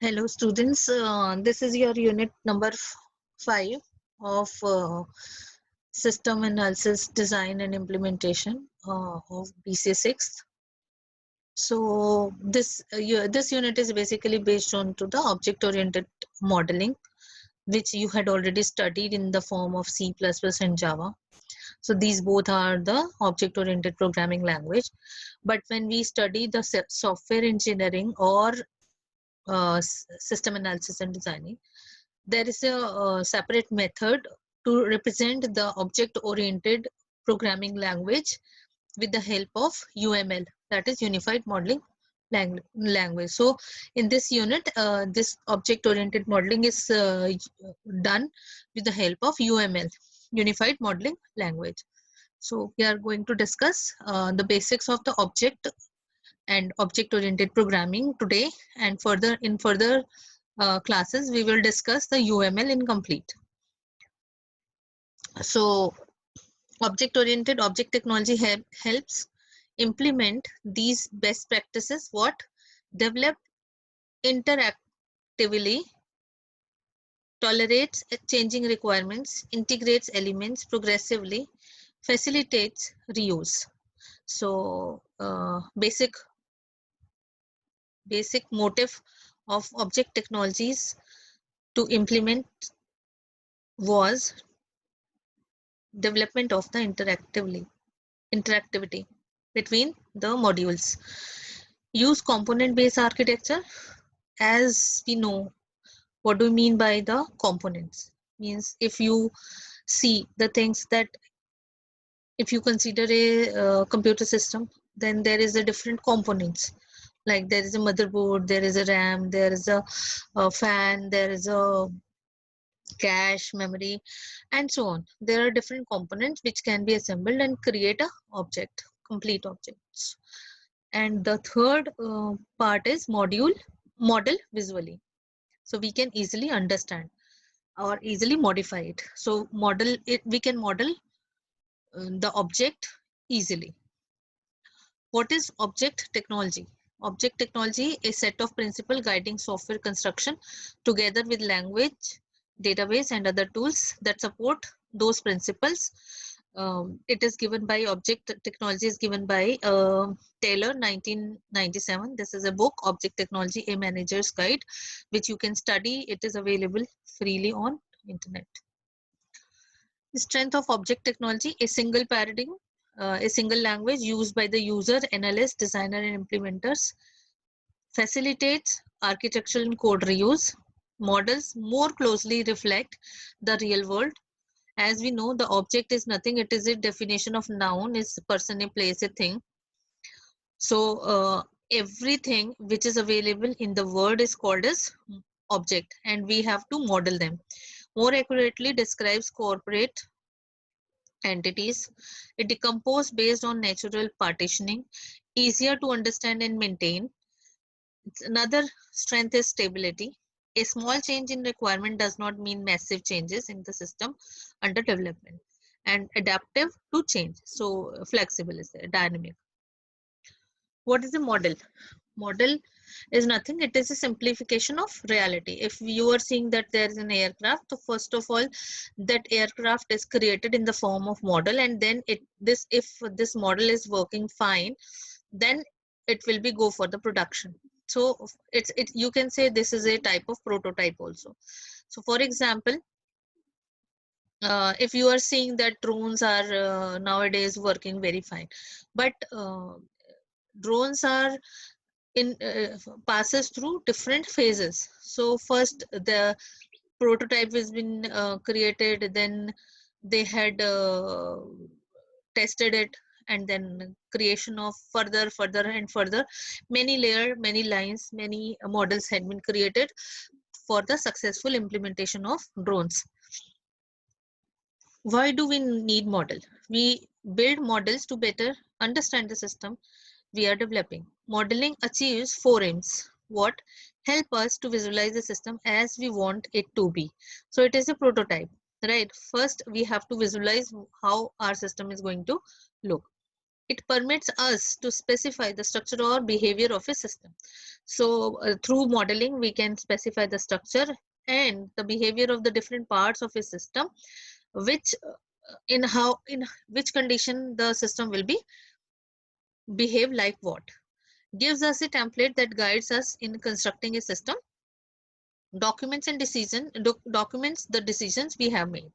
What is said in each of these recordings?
Hello students, this is your unit number 5 of System Analysis Design and Implementation of BC6. So this unit is basically based on to the object-oriented modeling, which you had already studied in the form of C++ and Java. So these both are the object-oriented programming language. But when we study the software engineering or system analysis and designing, there is a separate method to represent the object oriented programming language with the help of UML, that is Unified Modeling Language. So in this unit, this object oriented modeling is done with the help of UML, Unified Modeling Language. So we are going to discuss the basics of the object and object-oriented programming today, and further classes we will discuss the UML in complete. So object-oriented object technology helps implement these best practices. What? Develop interactively, tolerates changing requirements, integrates elements progressively, facilitates reuse. So basic motive of object technologies to implement was development of the interactivity between the modules. Use component-based architecture. As we know, what do we mean by the components? Means if you see the things that, if you consider a computer system, then there is a different components. Like there is a motherboard, there is a RAM, there is a fan, there is a cache, memory, and so on. There are different components which can be assembled and create a object, complete objects. And the third part is model visually. So we can easily understand or easily modify it. So we can model the object easily. What is object technology? Object technology is a set of principles guiding software construction together with language, database, and other tools that support those principles. It is given by object technology is given by Taylor 1997. This is a book, Object Technology, a Manager's Guide, which you can study. It is available freely on internet. The strength of object technology: a single paradigm, a single language used by the user, analyst, designer, and implementers. Facilitates architectural and code reuse. Models more closely reflect the real world. As we know, the object is nothing. It is a definition of noun, is person, a place, a thing. So everything which is available in the world is called as object, and we have to model them. More accurately describes corporate entities. It decomposes based on natural partitioning, easier to understand and maintain. Another strength is stability. A small change in requirement does not mean massive changes in the system under development. And adaptive to change. So flexible is there, dynamic. What is a model? Model is nothing. It is a simplification of reality. If you are seeing that there is an aircraft, so first of all, that aircraft is created in the form of model, and then if this model is working fine, then it will be go for the production. So you can say this is a type of prototype also. So for example, if you are seeing that drones are nowadays working very fine, but drones are in passes through different phases. So first the prototype has been created, then they had tested it, and then creation of further and further, many lines, many models had been created for the successful implementation of drones. Why do we need model? We build models to better understand the system we are developing. Modeling achieves four aims. What? Help us to visualize the system as we want it to be. So it is a prototype, right? First, we have to visualize how our system is going to look. it permits us to specify the structure or behavior of a system. So through modeling, we can specify the structure and the behavior of the different parts of a system, which in which condition the system will be behave like what. Gives us a template that guides us in constructing a system, documents the decisions we have made.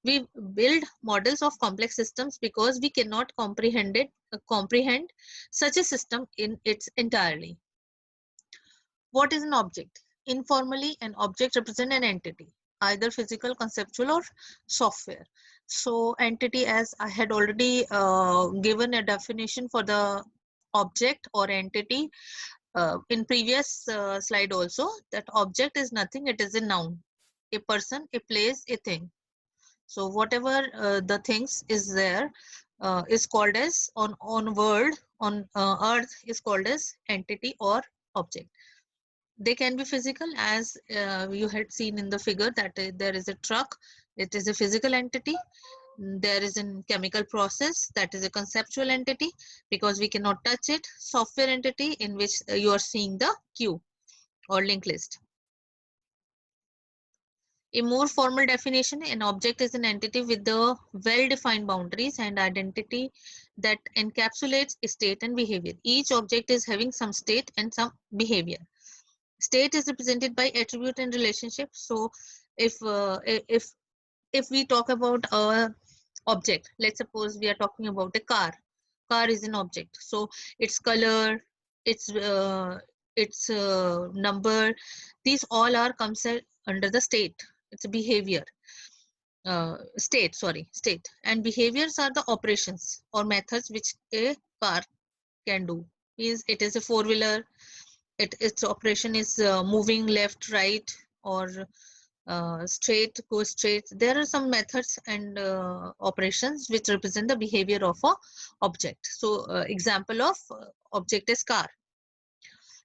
We build models of complex systems because we cannot comprehend such a system in its entirely. What is an object? Informally, an object represents an entity, either physical, conceptual, or software. So entity, as I had already given a definition for the object or entity in previous slide also, that object is nothing, it is a noun, a person, a place, a thing. So whatever the things is there is called as on world on earth is called as entity or object. They can be physical, as you had seen in the figure, that there is a truck, it is a physical entity. There is a chemical process, that is a conceptual entity because we cannot touch it. Software entity, in which you are seeing the queue or linked list. A more formal definition, an object is an entity with the well-defined boundaries and identity that encapsulates state and behavior. Each object is having some state and some behavior. State is represented by attribute and relationship. So if we talk about a object, let's suppose we are talking about a car. Car is an object, so its color, its number, these all are comes under the state. It's a behavior. State and behaviors are the operations or methods which a car can do. Is it is a four-wheeler, its operation is moving left, right, or straight, go straight. There are some methods and operations which represent the behavior of a object. So example of object is car.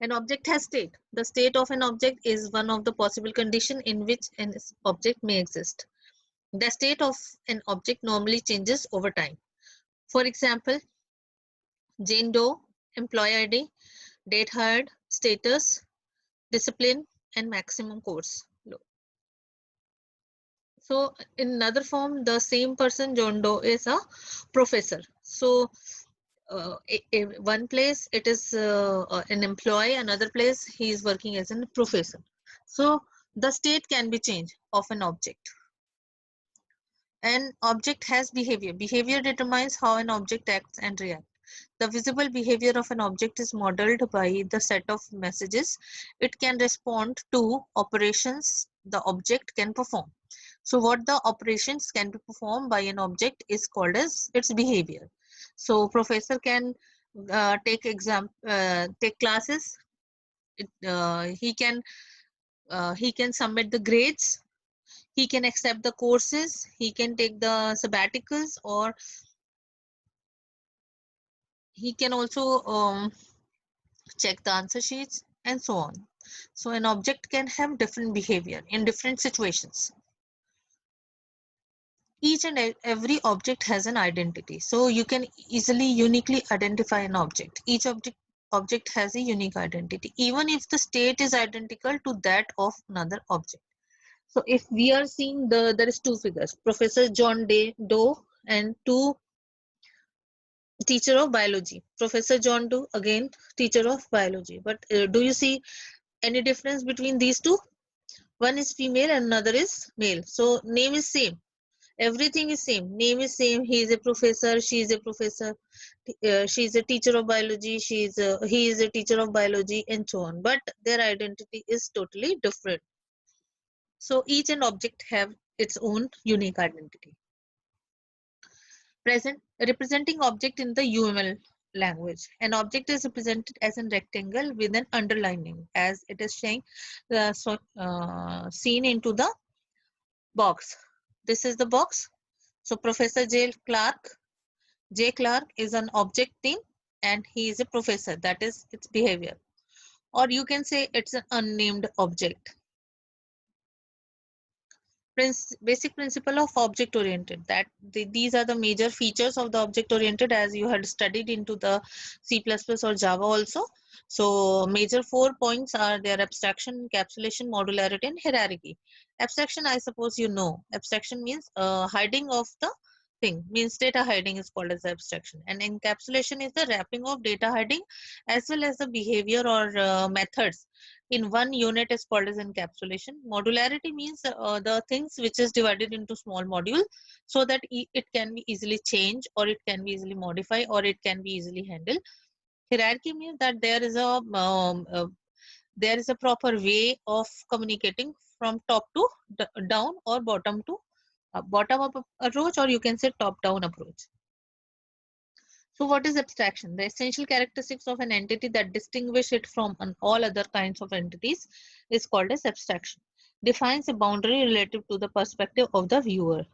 An object has state. The state of an object is one of the possible conditions in which an object may exist. The state of an object normally changes over time. For example, Jane Doe, employee ID, date hired, status, discipline, and maximum course. So in another form, the same person, John Doe, is a professor. So in one place it is an employee, another place he is working as a professor. So the state can be changed of an object. An object has behavior. Behavior determines how an object acts and reacts. The visible behavior of an object is modeled by the set of messages it can respond to, operations the object can perform. So what the operations can be performed by an object is called as its behavior. So professor can take classes. He can submit the grades. He can accept the courses. He can take the sabbaticals, or he can also check the answer sheets and so on. So an object can have different behavior in different situations. Each and every object has an identity. So you can easily uniquely identify an object. Each object has a unique identity, even if the state is identical to that of another object. So if we are seeing there is two figures, Professor John Doe and two teacher of biology. Professor John Doe, again teacher of biology. But do you see any difference between these two? One is female and another is male. So name is same. Everything is same. Name is same. He is a professor. She is a professor. She is a teacher of biology. He is a teacher of biology, and so on. But their identity is totally different. So each and object have its own unique identity. Present representing object in the UML language. An object is represented as a rectangle with an underlining, as it is saying seen into the box. This is the box. So Professor J. Clark is an object name and he is a professor. That is its behavior. Or you can say it's an unnamed object. basic principle of object oriented, that these are the major features of the object oriented as you had studied into the C++ or Java also. So major 4 points are their: abstraction, encapsulation, modularity, and hierarchy. Abstraction, I suppose you know. Abstraction means hiding of the thing, means data hiding is called as abstraction, and encapsulation is the wrapping of data hiding as well as the behavior or methods in one unit is called as encapsulation. Modularity means the things which is divided into small module so that it can be easily changed, or it can be easily modified, or it can be easily handled. Hierarchy means that there is a proper way of communicating from top to down, or bottom to bottom up approach, or you can say top down approach. So what is abstraction? The essential characteristics of an entity that distinguish it from all other kinds of entities is called as abstraction. Defines a boundary relative to the perspective of the viewer.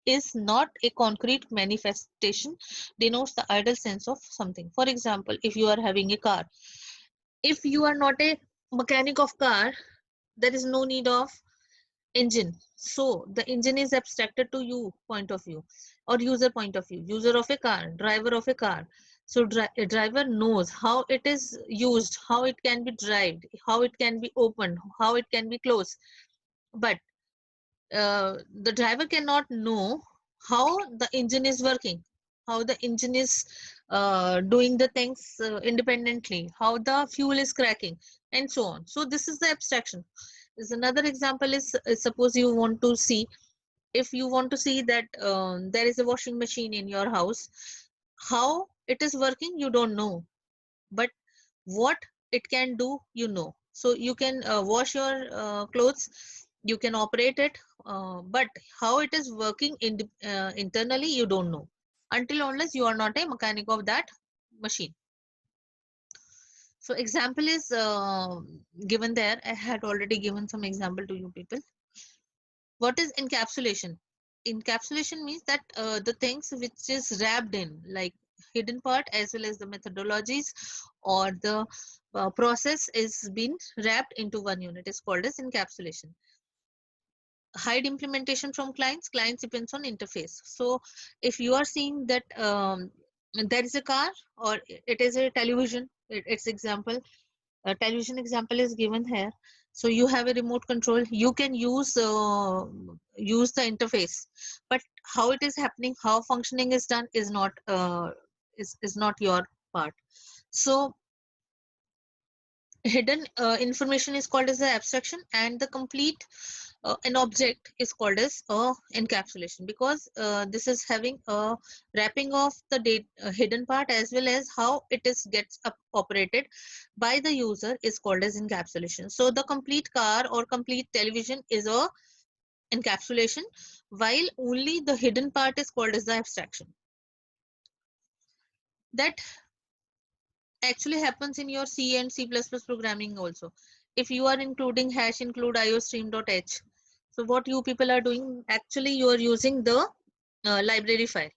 Is not a concrete manifestation, denotes the ideal sense of something. For example, if you are having a car, if you are not a mechanic of car, there is no need of engine. So the engine is abstracted to you point of view, or user point of view, user of a car, driver of a car. So a driver knows how it is used, how it can be driven, how it can be opened, how it can be closed. But the driver cannot know how the engine is working, how the engine is doing the things independently, how the fuel is cracking, and so on. So this is the abstraction. Is another example is suppose you want to see, if you want to see that there is a washing machine in your house, how it is working you don't know, but what it can do you know. So you can wash your clothes, you can operate it, but how it is working internally you don't know, until unless you are not a mechanic of that machine. So example is given there. I had already given some example to you people. What is encapsulation? Encapsulation means that the things which is wrapped in, like hidden part as well as the methodologies or the process is been wrapped into one unit is called as encapsulation. Hide implementation from clients depends on interface. So if you are seeing that there is a car, or it is a television, its example, a television example is given here. So you have a remote control, you can use the interface, but how it is happening, how functioning is done is not is not your part. So hidden information is called as the abstraction, and the complete an object is called as encapsulation, because this is having a wrapping of the hidden part as well as how it is gets operated by the user is called as encapsulation. So the complete car or complete television is a encapsulation, while only the hidden part is called as the abstraction. That actually happens in your C and C++ programming also. If you are including hash include iostream.h, so what you people are doing, actually you are using the library file.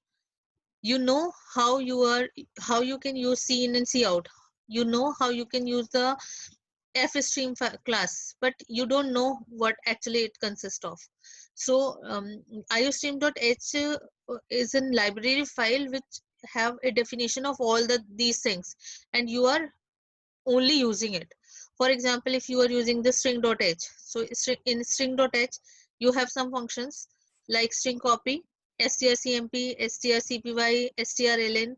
You know how you can use C in and C out. You know how you can use the fstream class, but you don't know what actually it consists of. So iostream.h is a library file which have a definition of all these things, and you are only using it. For example, if you are using the string.h, so in string.h you have some functions like string copy, strcmp, strcpy, strln.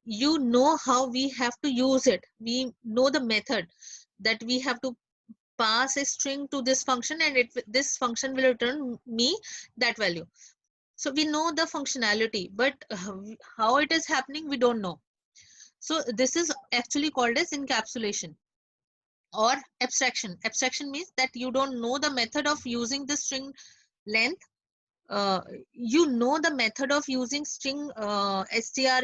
You know how we have to use it. We know the method that we have to pass a string to this function, and this function will return me that value. So we know the functionality, but how it is happening we don't know. So this is actually called as encapsulation or abstraction. Abstraction means that you don't know the method of using the string length. You know the method of using string str